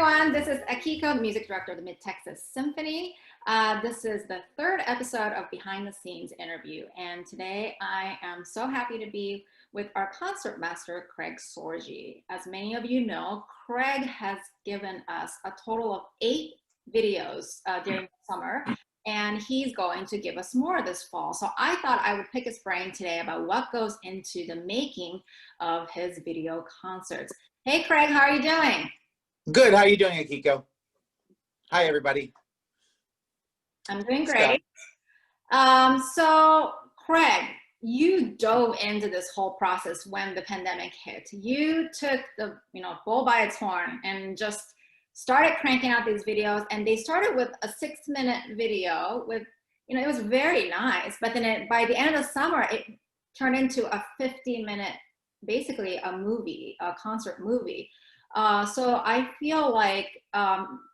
everyone, this is Akiko, music director of the Mid-Texas Symphony. This is the third episode of Behind the Scenes interview, and today I am so happy to be with our concertmaster, Craig Sorgi. As many of you know, Craig has given us a total of 8 videos during the summer, and he's going to give us more this fall. So I thought I would pick his brain today about what goes into the making of his video concerts. Hey Craig, how are you doing? Good. How are you doing, Akiko? Hi, everybody. I'm doing great. So, Craig, you dove into this whole process when the pandemic hit. You took the bull by its horn and just started cranking out these videos. And they started with a 6-minute video with, it was very nice. But then by the end of the summer, it turned into a 50-minute, basically a movie, a concert movie. So I feel like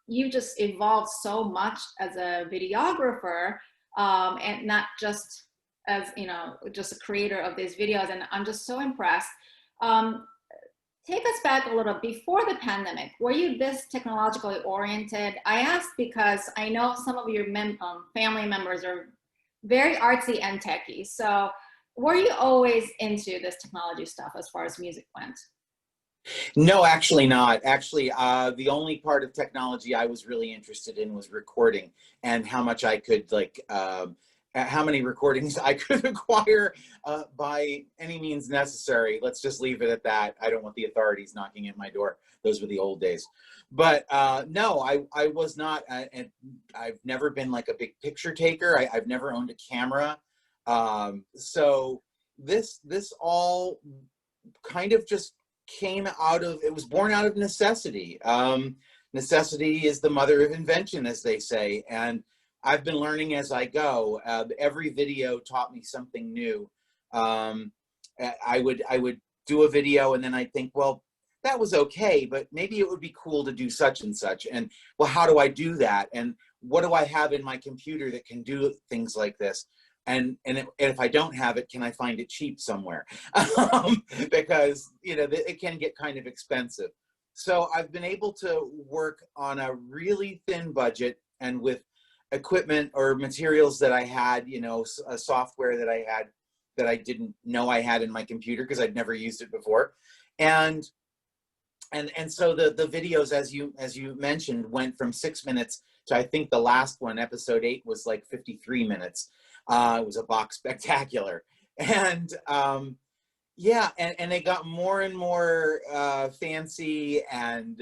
you just evolved so much as a videographer and not just as, just a creator of these videos. And I'm just so impressed. Take us back a little. Before the pandemic, were you this technologically oriented? I ask because I know some of your family members are very artsy and techy. So were you always into this technology stuff as far as music went? No, actually not. Actually, the only part of technology I was really interested in was recording and how much I could, how many recordings I could acquire by any means necessary. Let's just leave it at that. I don't want the authorities knocking at my door. Those were the old days. But no, I was not, and I've never been like a big picture taker. I've never owned a camera. So this all kind of just came out of, it was born out of necessity. Necessity is the mother of invention, as they say, and I've been learning as I go. Every video taught me something new. I would do a video and then I'd think, well, that was okay, but maybe it would be cool to do such and such. And well, how do I do that? And what do I have in my computer that can do things like this? And if I don't have it, can I find it cheap somewhere? Because, it can get kind of expensive. So I've been able to work on a really thin budget and with equipment or materials that I had, a software that I had that I didn't know I had in my computer because I'd never used it before. And so the videos, as you mentioned, went from 6 minutes to, I think the last one, episode 8, was like 53 minutes. It was a box spectacular. And yeah, and they got more and more fancy and,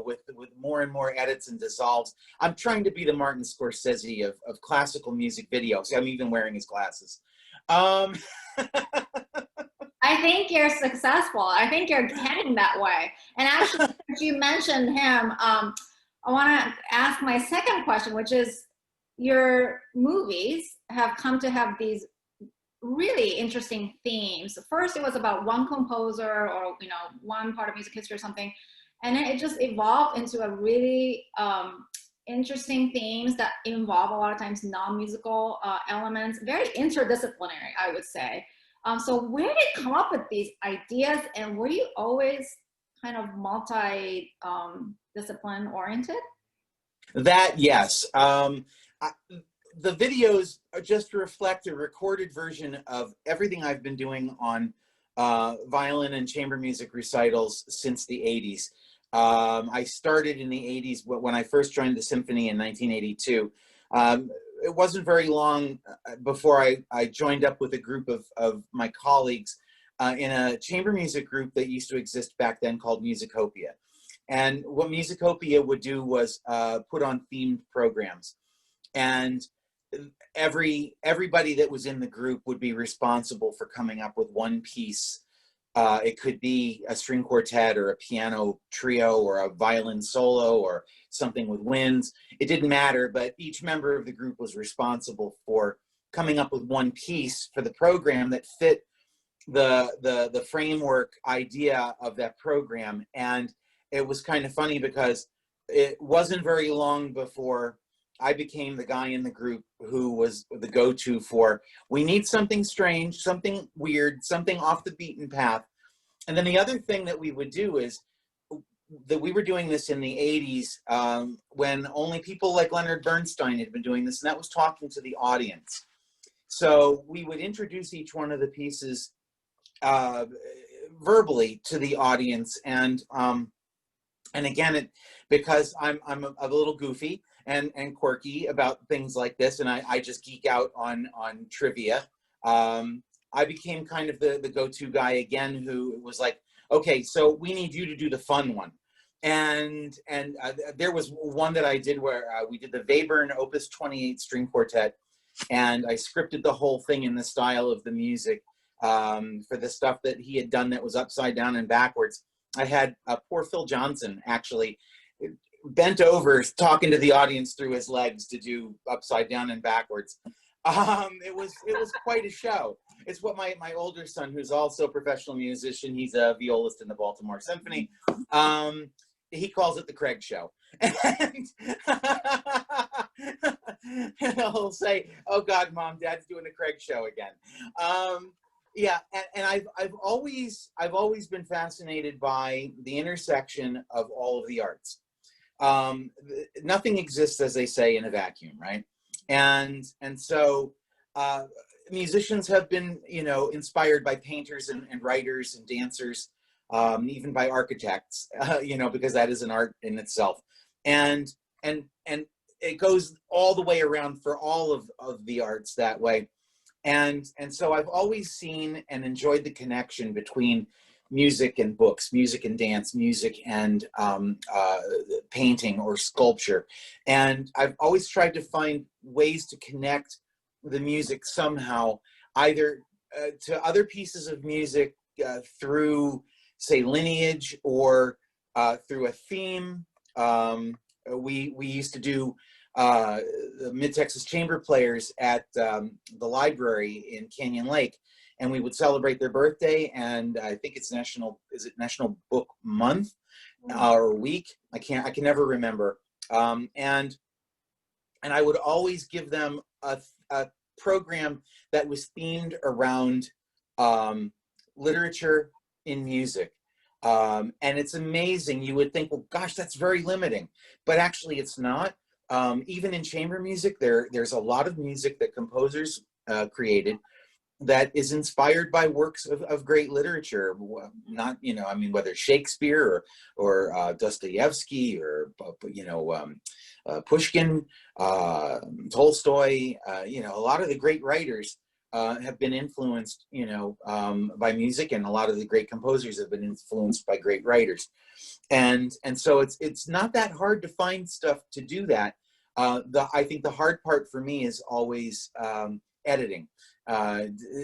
with more and more edits and dissolves. I'm trying to be the Martin Scorsese of classical music videos. I'm even wearing his glasses. I think you're successful. I think you're heading that way. And actually, since you mentioned him, I want to ask my second question, which is, your movies have come to have these really interesting themes. First, it was about one composer or, one part of music history or something. And then it just evolved into a really interesting themes that involve a lot of times non-musical elements, very interdisciplinary, I would say. So where did you come up with these ideas, and were you always kind of multi-discipline oriented? That, yes. The videos are just reflect a recorded version of everything I've been doing on violin and chamber music recitals since the 80s. I started in the 80s when I first joined the symphony in 1982. It wasn't very long before I joined up with a group of my colleagues in a chamber music group that used to exist back then called Musicopia. And what Musicopia would do was put on themed programs. And everybody that was in the group would be responsible for coming up with one piece. It could be a string quartet or a piano trio or a violin solo or something with winds. It didn't matter, but each member of the group was responsible for coming up with one piece for the program that fit the framework idea of that program. And it was kind of funny because it wasn't very long before I became the guy in the group who was the go-to for, we need something strange, something weird, something off the beaten path. And then the other thing that we would do is we were doing this in the 80s, when only people like Leonard Bernstein had been doing this, and that was talking to the audience. So we would introduce each one of the pieces verbally to the audience, and again, because I'm a little goofy and quirky about things like this, and I just geek out on trivia. I became kind of the go-to guy again, who was like, okay, so we need you to do the fun one. And there was one that I did where we did the Webern Opus 28 string quartet, and I scripted the whole thing in the style of the music for the stuff that he had done that was upside down and backwards. I had poor Phil Johnson actually bent over talking to the audience through his legs to do upside down and backwards. It was quite a show. It's what my older son, who's also a professional musician, he's a violist in the Baltimore Symphony, he calls it the Craig Show. And he'll say, "Oh God, Mom, Dad's doing the Craig Show again." Yeah, and I've always been fascinated by the intersection of all of the arts. Nothing exists, as they say, in a vacuum, right? And so musicians have been, inspired by painters and writers and dancers, even by architects, because that is an art in itself. And it goes all the way around for all of the arts that way. And so I've always seen and enjoyed the connection between music and books, music and dance, music and painting or sculpture. And I've always tried to find ways to connect the music somehow, either to other pieces of music through, say, lineage, or through a theme. We used to do the Mid-Texas Chamber Players at the library in Canyon Lake, and we would celebrate their birthday, and I think it's National Book Month or Week? I can never remember. And I would always give them a program that was themed around literature in music. And it's amazing. You would think, well, gosh, that's very limiting, but actually it's not. Even in chamber music, there's a lot of music that composers created that is inspired by works of great literature. Not, whether Shakespeare or Dostoevsky or, Pushkin, Tolstoy, a lot of the great writers have been influenced, by music, and a lot of the great composers have been influenced by great writers. And so it's not that hard to find stuff to do that. I think the hard part for me is always editing,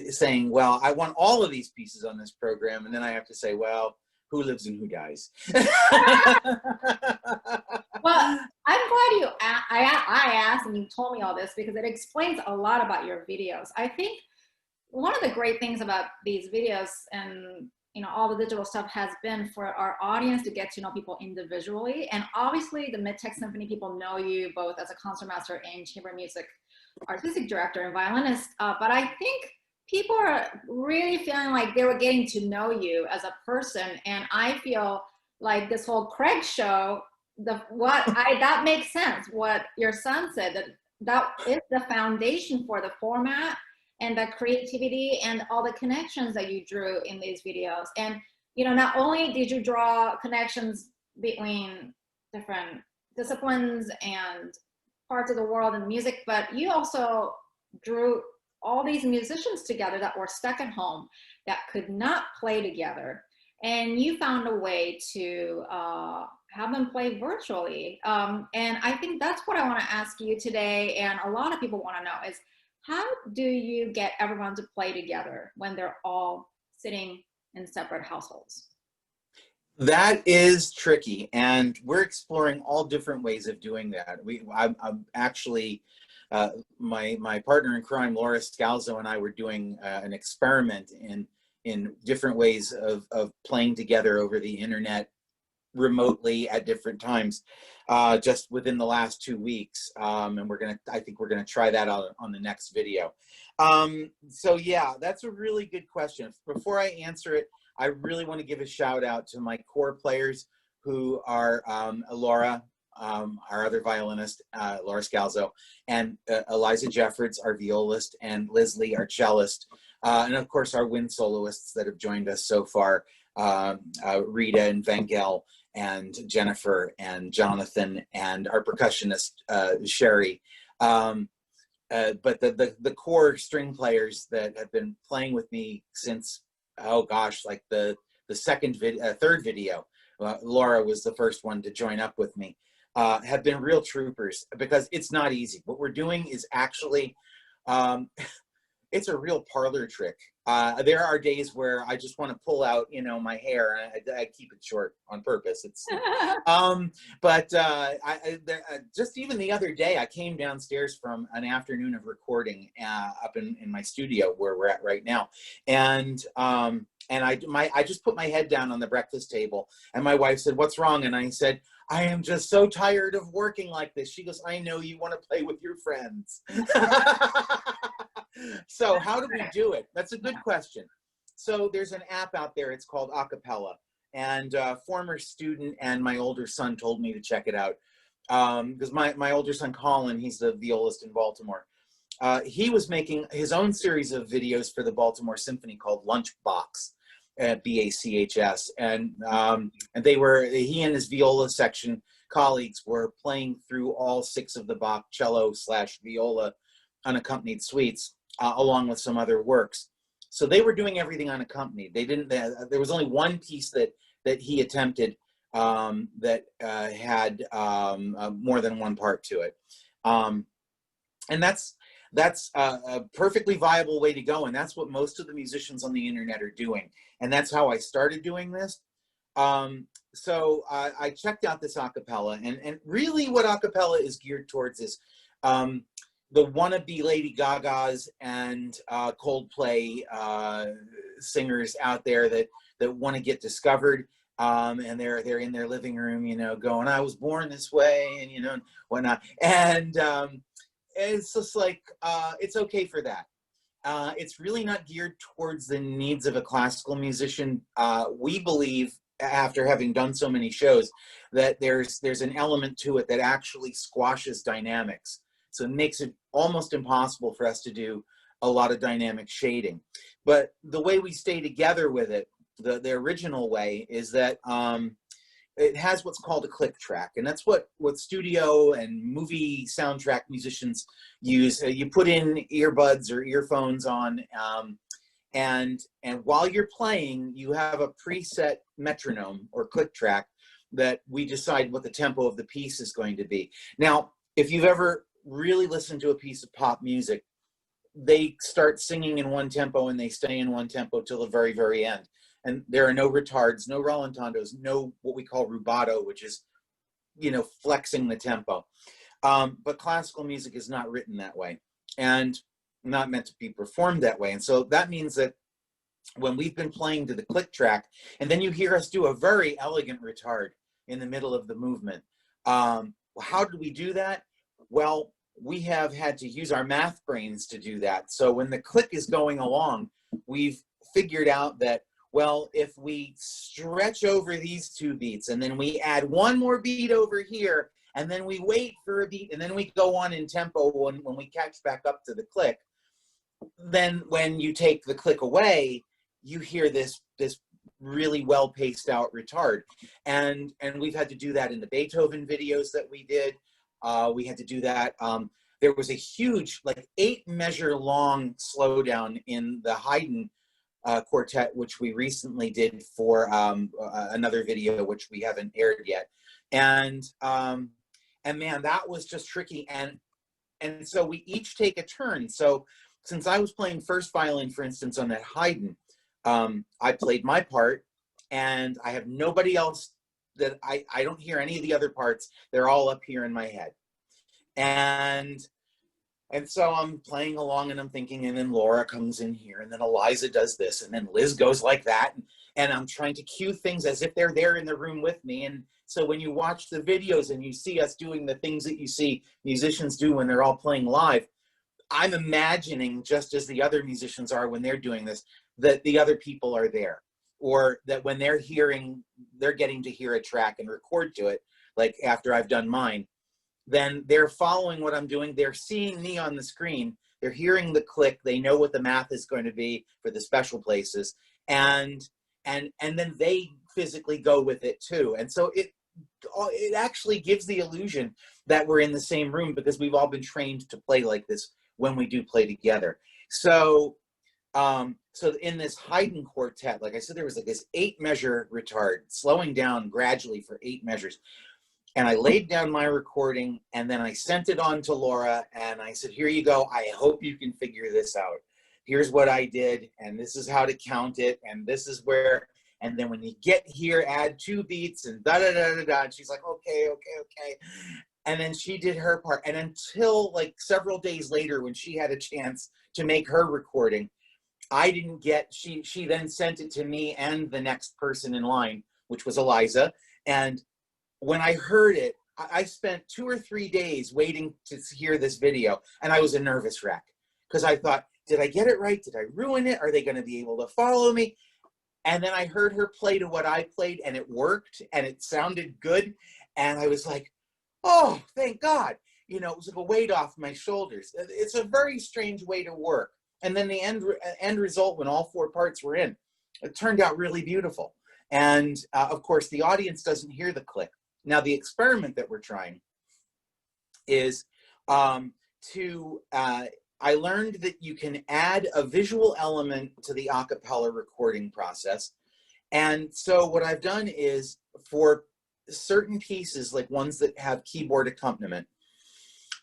saying, well, I want all of these pieces on this program, and then I have to say, well, who lives and who dies? Well, I'm glad I asked and you told me all this, because it explains a lot about your videos. I think one of the great things about these videos and all the digital stuff has been for our audience to get to know people individually. And obviously the Mid-Tex Symphony people know you both as a concertmaster and chamber music artistic director and violinist. But I think people are really feeling like they were getting to know you as a person. And I feel like this whole Craig show, that makes sense. What your son said, that is the foundation for the format and the creativity and all the connections that you drew in these videos. And, not only did you draw connections between different disciplines and parts of the world and music, but you also drew all these musicians together that were stuck at home, that could not play together. And you found a way to have them play virtually. And I think that's what I want to ask you today, and a lot of people want to know, is how do you get everyone to play together when they're all sitting in separate households? That is tricky, and we're exploring all different ways of doing that. I'm actually, my partner in crime, Laura Scalzo, and I were doing an experiment in different ways of playing together over the internet remotely at different times, just within the last 2 weeks. And I think we're gonna try that out on the next video. So yeah, that's a really good question. Before I answer it, I really want to give a shout out to my core players who are Laura, our other violinist, Laura Scalzo, and Eliza Jeffords, our violist, and Liz Lee, our cellist, and of course our wind soloists that have joined us so far, Rita and Vangel and Jennifer and Jonathan and our percussionist, Sherry. But the core string players that have been playing with me since, oh gosh, like the third video, Laura was the first one to join up with me, have been real troopers, because it's not easy. What we're doing is actually, it's a real parlor trick. There are days where I just want to pull out, you know, my hair, and I keep it short on purpose. It's, just even the other day, I came downstairs from an afternoon of recording up in my studio where we're at right now, and I just put my head down on the breakfast table, and my wife said, "What's wrong?" And I said, "I am just so tired of working like this." She goes, "I know, you want to play with your friends." So how do we do it? That's a good question. So there's an app out there. It's called Acapella, and a former student and my older son told me to check it out, because my older son Colin, he's the violist in Baltimore. He was making his own series of videos for the Baltimore Symphony called Lunchbox, BACHS, and he and his viola section colleagues were playing through all 6 of the Bach cello/viola unaccompanied suites, along with some other works. So they were doing everything unaccompanied. They didn't. There was only one piece that he attempted that had more than one part to it, and that's a perfectly viable way to go, and that's what most of the musicians on the internet are doing. And that's how I started doing this. So I checked out this acapella, and really what acapella is geared towards is the wannabe Lady Gagas and Coldplay singers out there that want to get discovered, and they're in their living room, you know, going, "I was born this way," and you know, and whatnot. And it's just like, it's okay for that. It's really not geared towards the needs of a classical musician. We believe, after having done so many shows, that there's an element to it that actually squashes dynamics. So it makes it almost impossible for us to do a lot of dynamic shading. But the way we stay together with it, the original way, is that it has what's called a click track, and that's what studio and movie soundtrack musicians use. You put in earbuds or earphones on, and while you're playing, you have a preset metronome or click track that we decide what the tempo of the piece is going to be. Now, if you've ever really listened to a piece of pop music, they start singing in one tempo and they stay in one tempo till the very, very end. And there are no retards, no rallentandos, no what we call rubato, which is, you know, flexing the tempo. But classical music is not written that way and not meant to be performed that way. And so that means that when we've been playing to the click track, and then you hear us do a very elegant retard in the middle of the movement, how do we do that? Well, we have had to use our math brains to do that. So when the click is going along, we've figured out that, well, if we stretch over these 2 beats, and then we add one more beat over here, and then we wait for a beat, and then we go on in tempo when we catch back up to the click, then when you take the click away, you hear this really well paced out retard. And we've had to do that in the Beethoven videos that we did. We had to do that. There was a huge, like 8 measure long slowdown in the Haydn quartet, which we recently did for another video, which we haven't aired yet. And man, that was just tricky. And so we each take a turn. So since I was playing first violin, for instance, on that Haydn, I played my part, and I have nobody else that I don't hear any of the other parts. They're all up here in my head. And so I'm playing along and I'm thinking, and then Laura comes in here, and then Eliza does this, and then Liz goes like that. And I'm trying to cue things as if they're there in the room with me. And so when you watch the videos and you see us doing the things that you see musicians do when they're all playing live, I'm imagining, just as the other musicians are when they're doing this, that the other people are there. or that when they're getting to hear a track and record to it, like after I've done mine, then they're following what I'm doing. They're seeing me on the screen. They're hearing the click. They know what the math is going to be for the special places. And then they physically go with it too. And so it actually gives the illusion that we're in the same room, because we've all been trained to play like this when we do play together. So so in this Haydn quartet, like I said, there was like this 8-measure retard, slowing down gradually for 8 measures. And I laid down my recording, and then I sent it on to Laura, and I said, here you go. I hope you can figure this out. Here's what I did, and this is how to count it, and this is where, and then when you get here, add 2 beats, and da-da-da-da-da. And she's like, okay. And then she did her part. And until like several days later, when she had a chance to make her recording, I didn't get, she then sent it to me and the next person in line, which was Eliza. And when I heard it, I spent 2 or 3 days waiting to hear this video, and I was a nervous wreck, because I thought, did I get it right? Did I ruin it? Are they going to be able to follow me? And then I heard her play to what I played, and it worked, and it sounded good. And I was like, oh, thank God. You know, it was like a weight off my shoulders. It's a very strange way to work. And then the end result, when all 4 parts were in, it turned out really beautiful. And of course, the audience doesn't hear the click. Now, the experiment that we're trying is I learned that you can add a visual element to the a cappella recording process. And so what I've done is, for certain pieces, like ones that have keyboard accompaniment,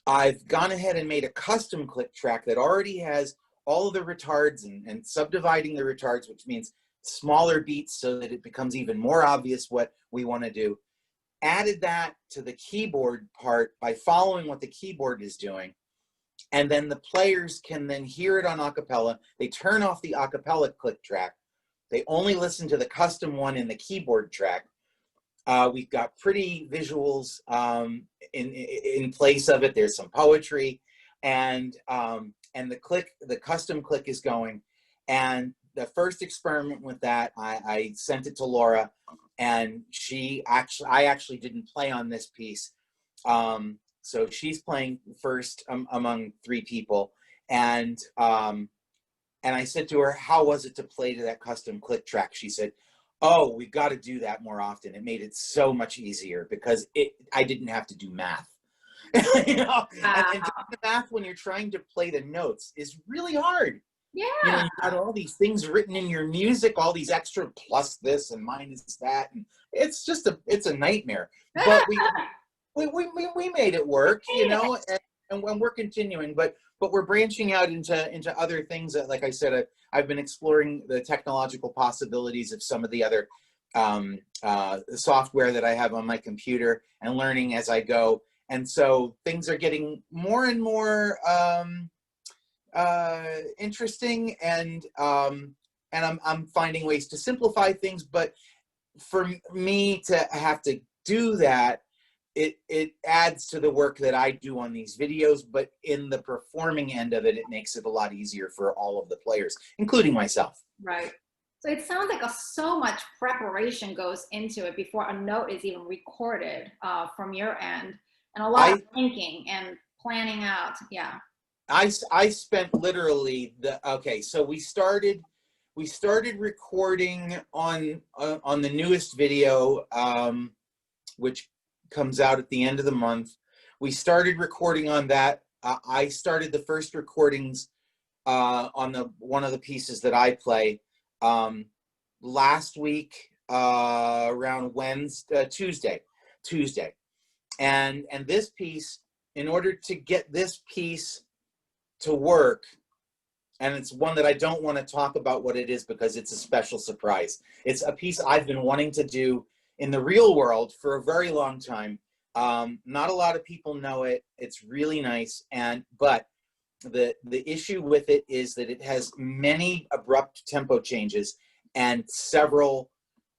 I've gone ahead and made a custom click track that already has all of the retards and subdividing the retards, which means smaller beats so that it becomes even more obvious what we want to do. Added that to the keyboard part by following what the keyboard is doing. And then the players can then hear it on a cappella. They turn off the a cappella click track. They only listen to the custom one in the keyboard track. We've got pretty visuals in place of it. There's some poetry, and the custom click is going. And the first experiment with that, I sent it to Laura, and I actually didn't play on this piece. So she's playing first among 3 people. And I said to her, how was it to play to that custom click track? She said, oh, we've got to do that more often. It made it so much easier, because I didn't have to do math. You know, and doing the math when you're trying to play the notes is really hard. Yeah. You know, you've got all these things written in your music, all these extra plus this and minus that, and it's just it's a nightmare. But we made it work, you know, and we're continuing, but we're branching out into other things that, like I said, I've been exploring the technological possibilities of some of the other software that I have on my computer, and learning as I go. And so things are getting more and more interesting, and I'm finding ways to simplify things. But for me to have to do that, it adds to the work that I do on these videos, but in the performing end of it, it makes it a lot easier for all of the players, including myself. Right. So it sounds like so much preparation goes into it before a note is even recorded from your end, and a lot of thinking and planning out. Yeah. I spent literally so we started recording on the newest video, which comes out at the end of the month. We started recording on that. I started the first recordings on one of the pieces that I play last week, around Tuesday. And this piece, in order to get this piece to work, and it's one that I don't want to talk about what it is, because it's a special surprise. It's a piece I've been wanting to do in the real world for a very long time. Not a lot of people know it. It's really nice, but the issue with it is that it has many abrupt tempo changes and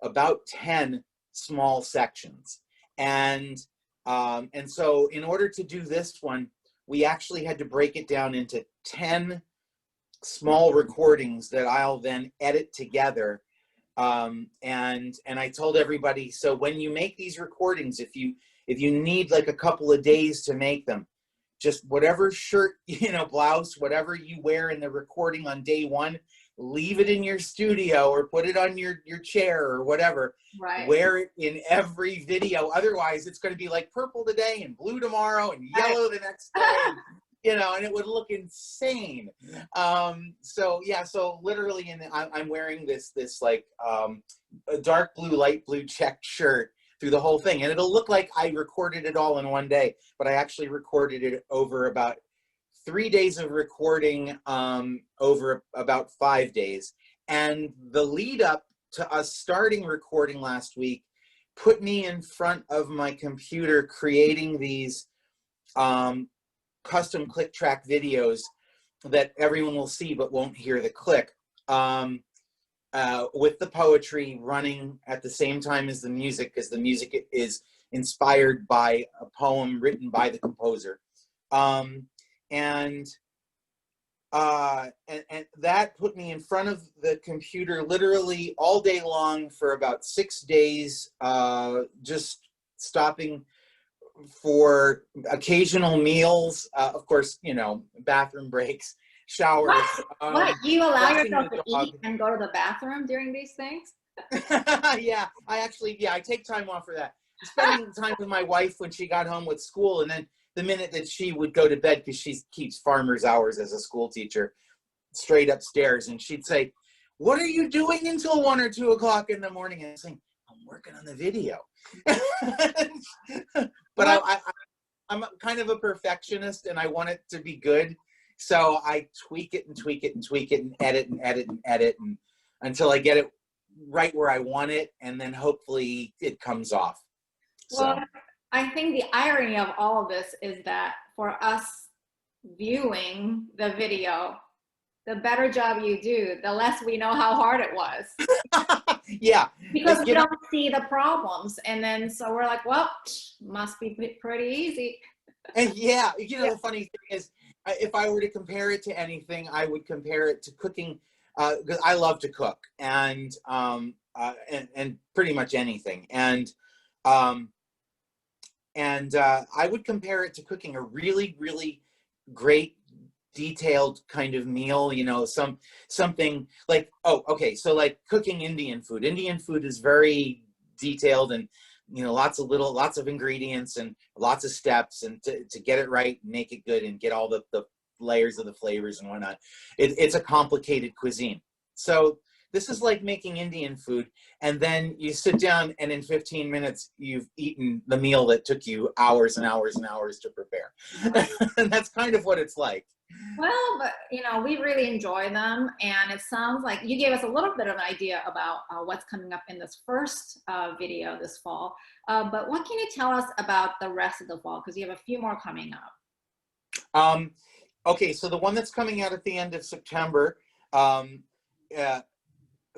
about 10 small sections. And so in order to do this one, we actually had to break it down into 10 small recordings that I'll then edit together And I told everybody, so when you make these recordings, if you need like a couple of days to make them, just whatever shirt, blouse, whatever you wear in the recording on day one, leave it in your studio or put it on your chair or whatever. Right. Wear it in every video. Otherwise, it's going to be like purple today and blue tomorrow and yellow the next day. And it would look insane. So literally, I'm wearing this like a dark blue, light blue checked shirt through the whole thing, and it'll look like I recorded it all in one day, but I actually recorded it over about 3 days of recording, over about 5 days. And the lead up to us starting recording last week put me in front of my computer creating these custom click track videos that everyone will see but won't hear the click, with the poetry running at the same time as the music, because the music is inspired by a poem written by the composer. And that put me in front of the computer literally all day long for about 6 days, just stopping for occasional meals, of course, bathroom breaks, showers. What? You allow yourself to eat and go to the bathroom during these things? Yeah, I take time off for that. Spending time with my wife when she got home with school, and then the minute that she would go to bed, because she keeps farmer's hours as a school teacher, straight upstairs, and she'd say, "What are you doing until 1 or 2 o'clock in the morning?" And I'm saying, "I'm working on the video." But I'm kind of a perfectionist, and I want it to be good. So I tweak it and tweak it and tweak it and edit and edit and edit and until I get it right where I want it, and then hopefully it comes off. Well, I think the irony of all of this is that for us viewing the video, the better job you do, the less we know how hard it was. Yeah. Because we don't see the problems. And then so we're like, well, must be pretty easy. And the funny thing is, if I were to compare it to anything, I would compare it to cooking, because I love to cook, and pretty much anything. And I would compare it to cooking a really, really great detailed kind of meal, something like, so like cooking Indian food. Indian food is very detailed, and lots of ingredients and lots of steps, and to get it right, make it good, and get all the layers of the flavors and whatnot. It's a complicated cuisine. So this is like making Indian food, and then you sit down, and in 15 minutes you've eaten the meal that took you hours and hours and hours to prepare. And that's kind of what it's like. Well, but we really enjoy them, and it sounds like you gave us a little bit of an idea about what's coming up in this first video this fall. But what can you tell us about the rest of the fall? Because you have a few more coming up. Okay, so the one that's coming out at the end of September,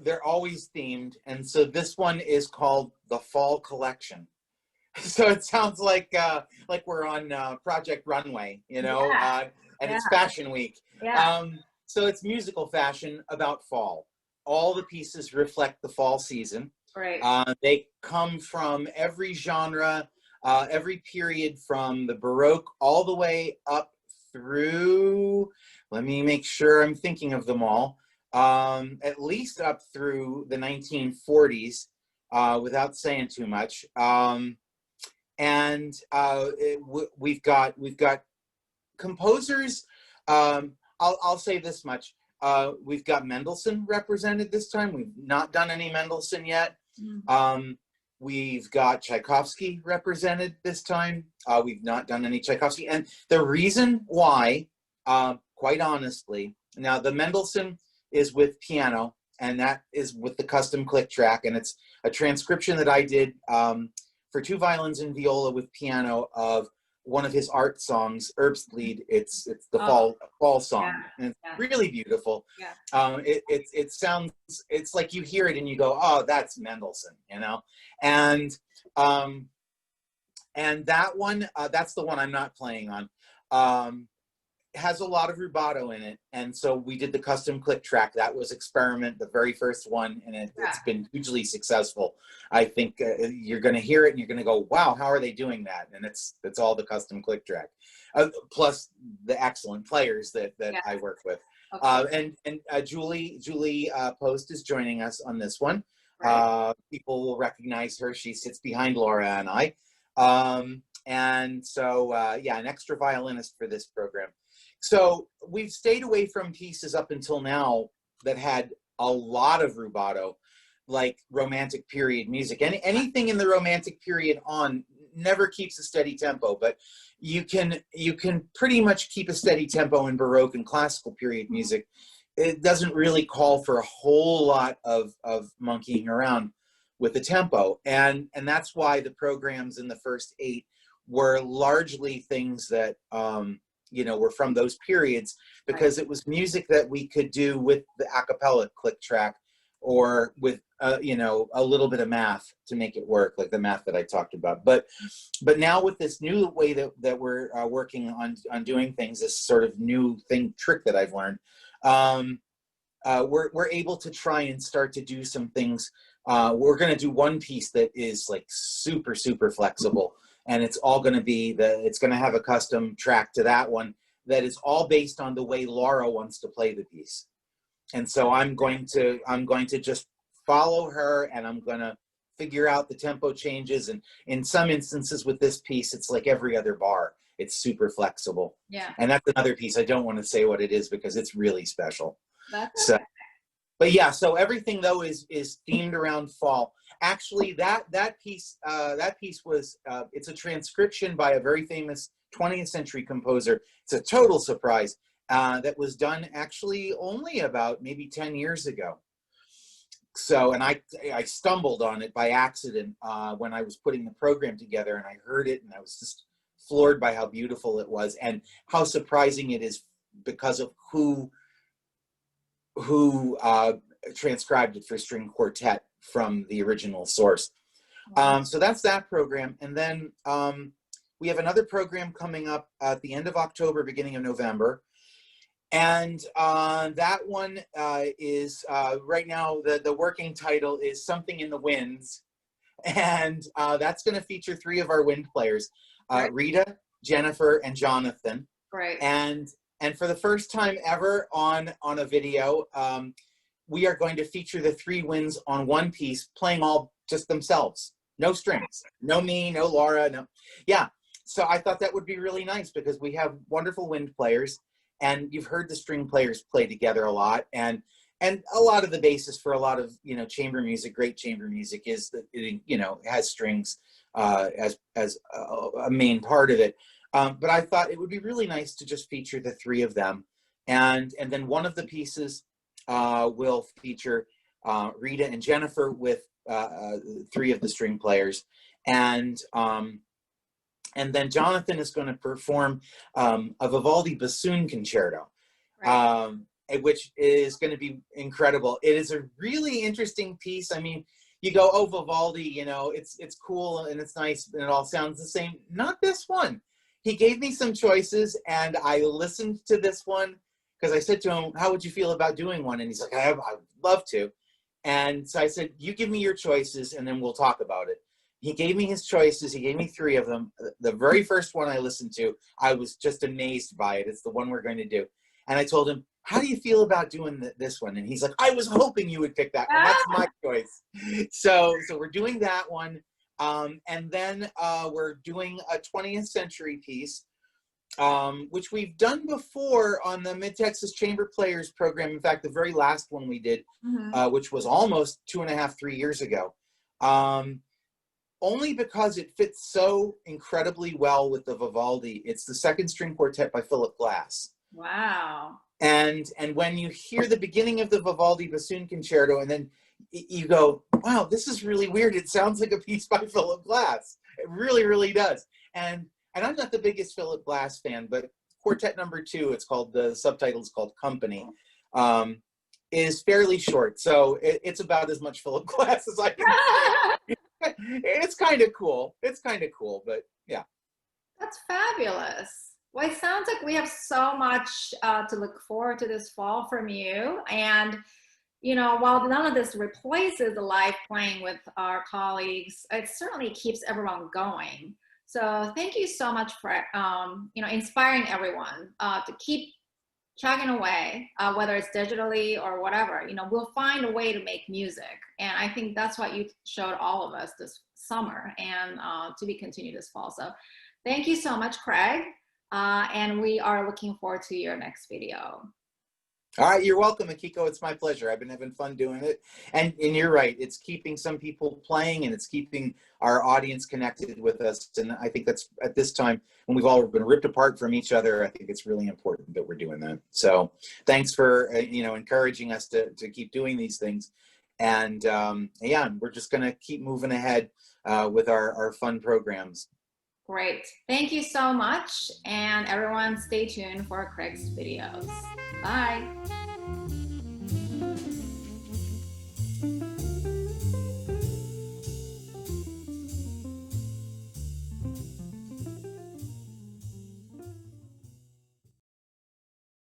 they're always themed, and so this one is called the Fall Collection. So it sounds like we're on Project Runway, and it's Fashion Week. Yeah. So it's musical fashion about fall. All the pieces reflect the fall season. Right. They come from every genre, every period, from the Baroque all the way up through, let me make sure I'm thinking of them all, at least up through the 1940s, without saying too much. We've got composers. I'll say this much. We've got Mendelssohn represented this time. We've not done any Mendelssohn yet. We've got Tchaikovsky represented this time. We've not done any Tchaikovsky. And the reason why, quite honestly, now the Mendelssohn is with piano, and that is with the custom click track. And it's a transcription that I did for 2 violins and viola with piano of one of his art songs, Herbstlied. It's the fall song, and it's really beautiful. It sounds, it's like you hear it and you go, oh, that's Mendelssohn, and that one, that's the one I'm not playing on. has a lot of rubato in it, and so we did the custom click track. That was experiment, the very first one, and it's been hugely successful. I think you're going to hear it and you're going to go, wow, how are they doing that? And it's all the custom click track, plus the excellent players that I work with. Okay. And Julie Post is joining us on this one. Right. People will recognize her. She sits behind Laura and I. And so, yeah, an extra violinist for this program. So we've stayed away from pieces up until now that had a lot of rubato, like romantic period music. Anything in the romantic period on never keeps a steady tempo, but you can pretty much keep a steady tempo in Baroque and classical period music. It doesn't really call for a whole lot of monkeying around with the tempo. And that's why the programs in the first 8 were largely things that, you know, were from those periods, because it was music that we could do with the a cappella click track, or with, you know, a little bit of math to make it work, like the math that I talked about. But now with this new way that we're working on doing things, this sort of new trick that I've learned, we're able to try and start to do some things. We're going to do one piece that is like super flexible, and it's all going to be it's going to have a custom track to that one that is all based on the way Laura wants to play the piece. And so I'm going to just follow her, and I'm going to figure out the tempo changes. And in some instances with this piece, it's like every other bar. It's super flexible. Yeah. And that's another piece. I don't want to say what it is because it's really special. That's so, but yeah, so everything though is themed around fall. Actually, that piece was it's a transcription by a very famous 20th century composer. It's a total surprise. That was done actually only about maybe 10 years ago. So, and I stumbled on it by accident when I was putting the program together, and I heard it, and I was just floored by how beautiful it was and how surprising it is because of who transcribed it for string quartet from the original source. So that's that program. And then we have another program coming up at the end of October, beginning of November. And that one is right now, the working title is Something in the Winds. And that's going to feature 3 of our wind players, Rita, Jennifer, and Jonathan. Right. And for the first time ever on a video, we are going to feature the 3 winds on one piece, playing all just themselves. No strings, no me, no Laura, no. Yeah, so I thought that would be really nice because we have wonderful wind players, and you've heard the string players play together a lot. And a lot of the basis for a lot of, you know, chamber music, great chamber music, is that it, you know, has strings as a main part of it. But I thought it would be really nice to just feature the 3 of them. And then one of the pieces will feature Rita and Jennifer with 3 of the string players. And then Jonathan is going to perform a Vivaldi bassoon concerto, which is going to be incredible. It is a really interesting piece. I mean, you go, oh, Vivaldi, you know, it's cool and it's nice and it all sounds the same. Not this one. He gave me some choices, and I listened to this one because I said to him, how would you feel about doing one? And he's like, I would love to. And so I said, you give me your choices and then we'll talk about it. He gave me his choices. He gave me 3 of them. The very first one I listened to, I was just amazed by it. It's the one we're going to do. And I told him, how do you feel about doing this one? And he's like, I was hoping you would pick that one. That's my choice. So we're doing that one. And then we're doing a 20th century piece, which we've done before on the Mid-Texas Chamber Players program. In fact, the very last one we did, which was almost 2.5, 3 years ago. Only because it fits so incredibly well with the Vivaldi. It's the Second String Quartet by Philip Glass. Wow. And when you hear the beginning of the Vivaldi bassoon concerto, and then you go, wow, this is really weird. It sounds like a piece by Philip Glass. It really, really does. And I'm not the biggest Philip Glass fan, but Quartet number 2, it's called, the subtitle is called Company, is fairly short. So it's about as much Philip Glass as I can say. It's kind of cool. It's kind of cool, but yeah. That's fabulous. Well, it sounds like we have so much to look forward to this fall from you. And, you know, while none of this replaces the live playing with our colleagues, it certainly keeps everyone going. So thank you so much for, you know, inspiring everyone to keep chugging away, whether it's digitally or whatever. You know, we'll find a way to make music. And I think that's what you showed all of us this summer and to be continued this fall. So thank you so much, Craig. And we are looking forward to your next video. All right, you're welcome, Akiko. It's my pleasure. I've been having fun doing it. And you're right, it's keeping some people playing and it's keeping our audience connected with us. And I think that's, at this time, when we've all been ripped apart from each other, I think it's really important that we're doing that. So thanks for, you know, encouraging us to keep doing these things. And yeah, we're just going to keep moving ahead with our fun programs. Great. Thank you so much. And everyone stay tuned for Craig's videos. Bye.